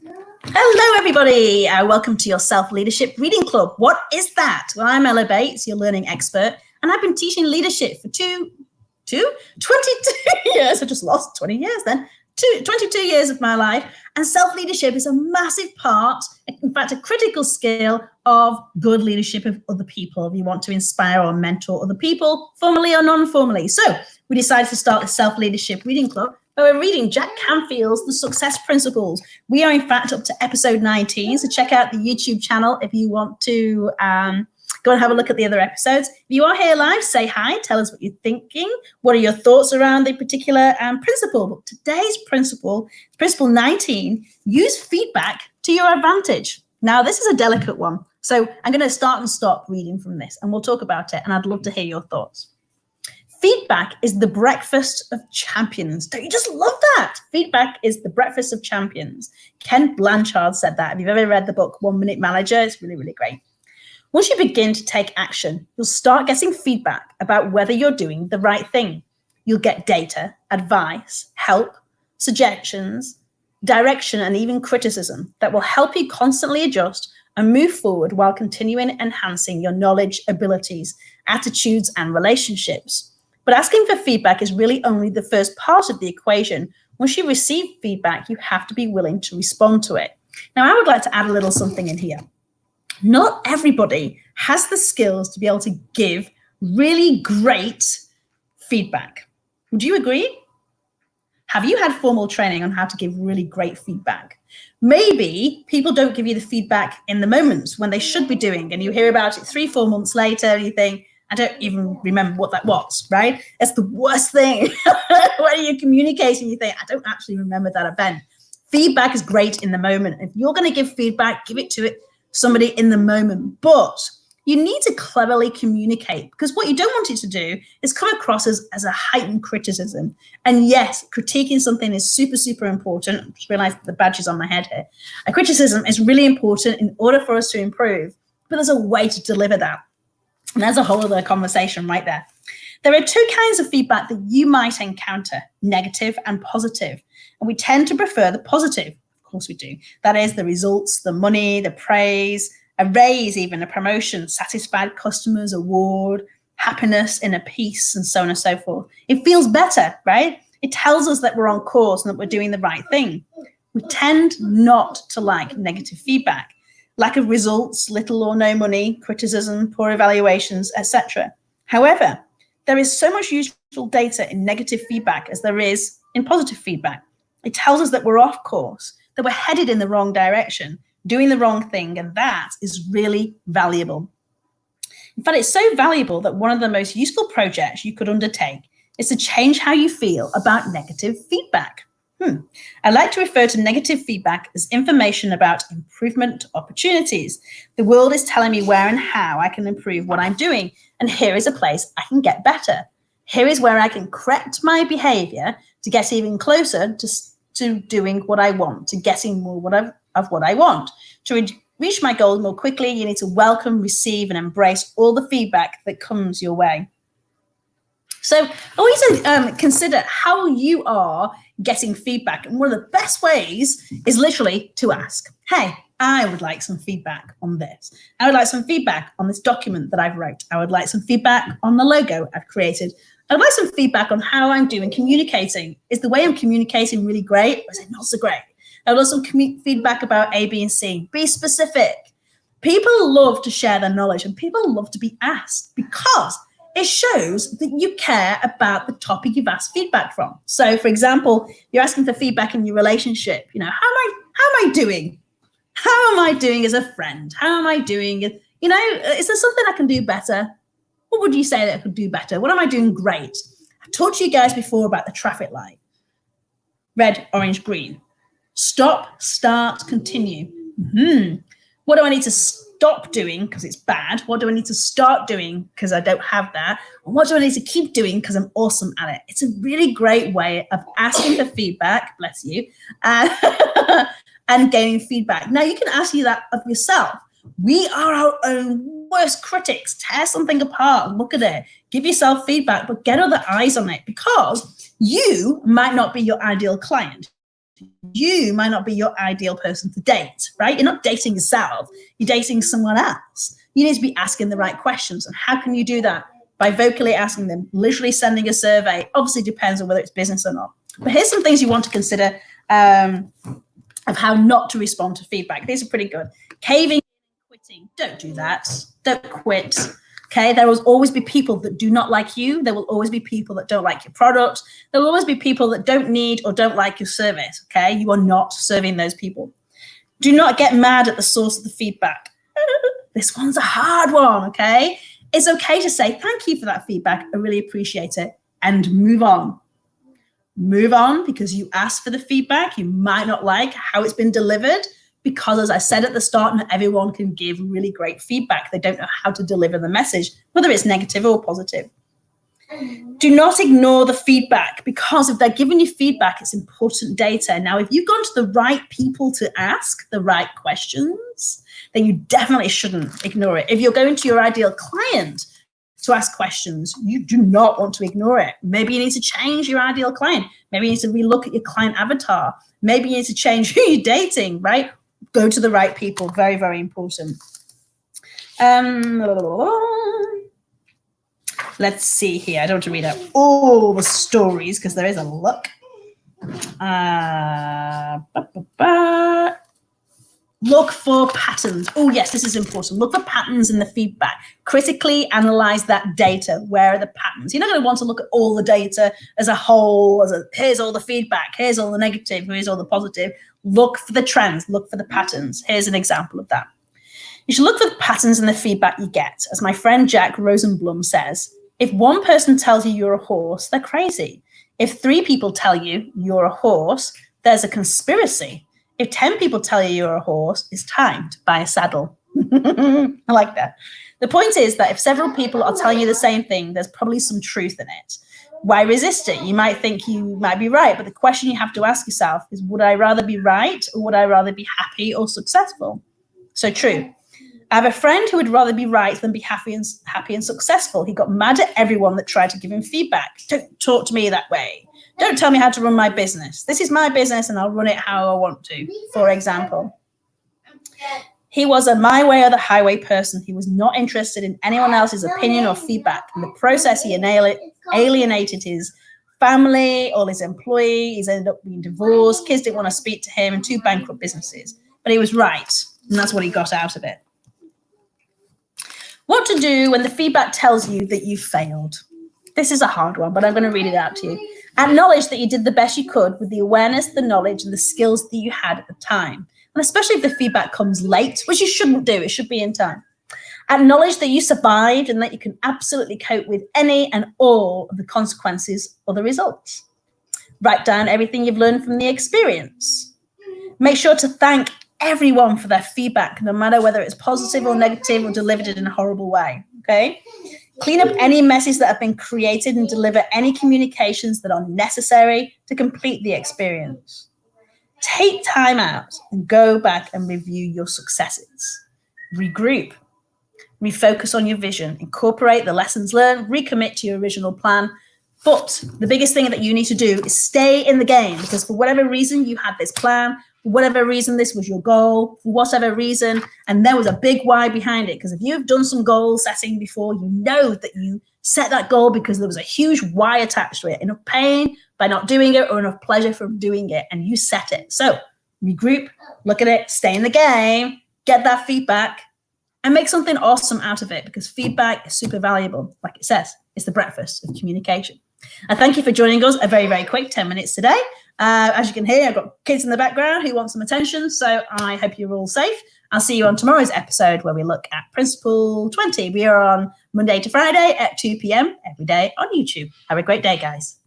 Hello, everybody. Welcome to your Self-Leadership Reading Club. What is that? Well, I'm Ella Bates, your learning expert, and I've been teaching leadership for 22 years. I just lost 20 years then. 22 years of my life. And self-leadership is a massive part, in fact, a critical skill of good leadership of other people. If you want to inspire or mentor other people, formally or non-formally. So we decided to start the Self-Leadership Reading Club. We're reading Jack Canfield's The Success Principles. We are, in fact, up to episode 19, so check out the YouTube channel if you want to go and have a look at the other episodes. If you are here live, say hi, tell us what you're thinking. What are your thoughts around the particular principle? But today's principle, principle 19, use feedback to your advantage. Now, this is a delicate one, so I'm going to start and stop reading from this, and we'll talk about it, and I'd love to hear your thoughts. Feedback is the breakfast of champions. Don't you just love that? Feedback is the breakfast of champions. Ken Blanchard said that. If you've ever read the book 1 Minute Manager, it's really, really great. Once you begin to take action, you'll start getting feedback about whether you're doing the right thing. You'll get data, advice, help, suggestions, direction, and even criticism that will help you constantly adjust and move forward while continuing enhancing your knowledge, abilities, attitudes, and relationships. But asking for feedback is really only the first part of the equation. Once you receive feedback, you have to be willing to respond to it. Now, I would like to add a little something in here. Not everybody has the skills to be able to give really great feedback. Would you agree? Have you had formal training on how to give really great feedback? Maybe people don't give you the feedback in the moment when they should be doing, and you hear about it 3-4 months later and you think, I don't even remember what that was, right? It's the worst thing when you're communicating, you think, I don't actually remember that event. Feedback is great in the moment. If you're going to give feedback, give it to somebody in the moment. But you need to cleverly communicate, because what you don't want it to do is come across as a heightened criticism. And yes, critiquing something is super, super important. I just realized the badge is on my head here. A criticism is really important in order for us to improve, but there's a way to deliver that. And there's a whole other conversation right there. There are 2 kinds of feedback that you might encounter, negative and positive. And we tend to prefer the positive. Of course we do. That is the results, the money, the praise, a raise, even a promotion, satisfied customers, award, happiness, inner peace, and so on and so forth. It feels better, right? It tells us that we're on course and that we're doing the right thing. We tend not to like negative feedback. Lack of results, little or no money, criticism, poor evaluations, etc. However, there is so much useful data in negative feedback as there is in positive feedback. It tells us that we're off course, that we're headed in the wrong direction, doing the wrong thing, and that is really valuable. In fact, it's so valuable that one of the most useful projects you could undertake is to change how you feel about negative feedback. I like to refer to negative feedback as information about improvement opportunities. The world is telling me where and how I can improve what I'm doing, and here is a place I can get better. Here is where I can correct my behavior to get even closer to doing what I want, to getting more of what I want. To reach my goals more quickly, you need to welcome, receive, and embrace all the feedback that comes your way. So always consider how you are getting feedback. And one of the best ways is literally to ask, hey, I would like some feedback on this. I would like some feedback on this document that I've wrote. I would like some feedback on the logo I've created. I'd like some feedback on how I'm doing communicating. Is the way I'm communicating really great, or is it not so great? I would love some feedback about A, B, and C. Be specific. People love to share their knowledge, and people love to be asked because it shows that you care about the topic you've asked feedback from. So, for example, you're asking for feedback in your relationship. You know, how am I doing? How am I doing as a friend? How am I doing? You know, is there something I can do better? What would you say that I could do better? What am I doing great? I've talked to you guys before about the traffic light. Red, orange, green. Stop, start, continue. What do I need to stop doing because it's bad? What do I need to start doing because I don't have that? And what do I need to keep doing because I'm awesome at it? It's a really great way of asking for feedback, bless you, and gaining feedback. Now, you can ask you that of yourself. We are our own worst critics. Tear something apart, look at it, give yourself feedback, but get other eyes on it, because you might not be your ideal client. You might not be your ideal person to date, right? You're not dating yourself. You're dating someone else. You need to be asking the right questions. And how can you do that? By vocally asking them, literally sending a survey. Obviously depends on whether it's business or not. But here's some things you want to consider of how not to respond to feedback. These are pretty good. Caving, quitting. Don't do that. Don't quit. Okay, there will always be people that do not like you. There will always be people that don't like your product. There will always be people that don't need or don't like your service. Okay, you are not serving those people. Do not get mad at the source of the feedback. This one's a hard one. Okay, it's okay to say thank you for that feedback. I really appreciate it, and move on. Move on, because you asked for the feedback. You might not like how it's been delivered, because as I said at the start, not everyone can give really great feedback. They don't know how to deliver the message, whether it's negative or positive. Do not ignore the feedback, because if they're giving you feedback, it's important data. Now, if you've gone to the right people to ask the right questions, then you definitely shouldn't ignore it. If you're going to your ideal client to ask questions, you do not want to ignore it. Maybe you need to change your ideal client. Maybe you need to relook at your client avatar. Maybe you need to change who you're dating, right? Go to the right people. Very, very important. Let's see here. I don't want to read out all the stories because there is a lot. Look for patterns. Oh, yes, this is important. Look for patterns in the feedback. Critically analyze that data. Where are the patterns? You're not going to want to look at all the data as a whole, here's all the feedback, here's all the negative, here's all the positive. Look for the trends, look for the patterns. Here's an example of that. You should look for the patterns in the feedback you get. As my friend Jack Rosenblum says, if one person tells you you're a horse, they're crazy. If 3 people tell you you're a horse, there's a conspiracy. If 10 people tell you you're a horse, it's time to buy a saddle. I like that. The point is that if several people are telling you the same thing, there's probably some truth in it. Why resist it? You might think you might be right, but the question you have to ask yourself is, would I rather be right or would I rather be happy or successful? So true. I have a friend who would rather be right than be happy and successful. He got mad at everyone that tried to give him feedback. Don't talk to me that way. Don't tell me how to run my business. This is my business and I'll run it how I want to, for example. He was a my way or the highway person. He was not interested in anyone else's opinion or feedback. In the process, he alienated his family, all his employees, ended up being divorced. Kids didn't want to speak to him, and 2 bankrupt businesses. But he was right, and that's what he got out of it. What to do when the feedback tells you that you failed. This is a hard one, but I'm going to read it out to you. Acknowledge that you did the best you could with the awareness, the knowledge, and the skills that you had at the time. And especially if the feedback comes late, which you shouldn't do, it should be in time. Acknowledge that you survived and that you can absolutely cope with any and all of the consequences or the results. Write down everything you've learned from the experience. Make sure to thank everyone for their feedback, no matter whether it's positive or negative or delivered in a horrible way, okay? Clean up any messes that have been created and deliver any communications that are necessary to complete the experience. Take time out and go back and review your successes. Regroup. Refocus on your vision. Incorporate the lessons learned. Recommit to your original plan. But the biggest thing that you need to do is stay in the game, because for whatever reason you had this plan, for whatever reason this was your goal, for whatever reason, and there was a big why behind it. Because if you've done some goal setting before, you know that you set that goal because there was a huge why attached to it. Enough pain by not doing it or enough pleasure from doing it, and you set it. So regroup, look at it, stay in the game, get that feedback, and make something awesome out of it, because feedback is super valuable. Like it says, it's the breakfast of communication. I thank you for joining us a very, very quick 10 minutes today. As you can hear, I've got kids in the background who want some attention, so I hope you're all safe. I'll see you on tomorrow's episode where we look at Principle 20. We are on Monday to Friday at 2 p.m. every day on YouTube. Have a great day, guys.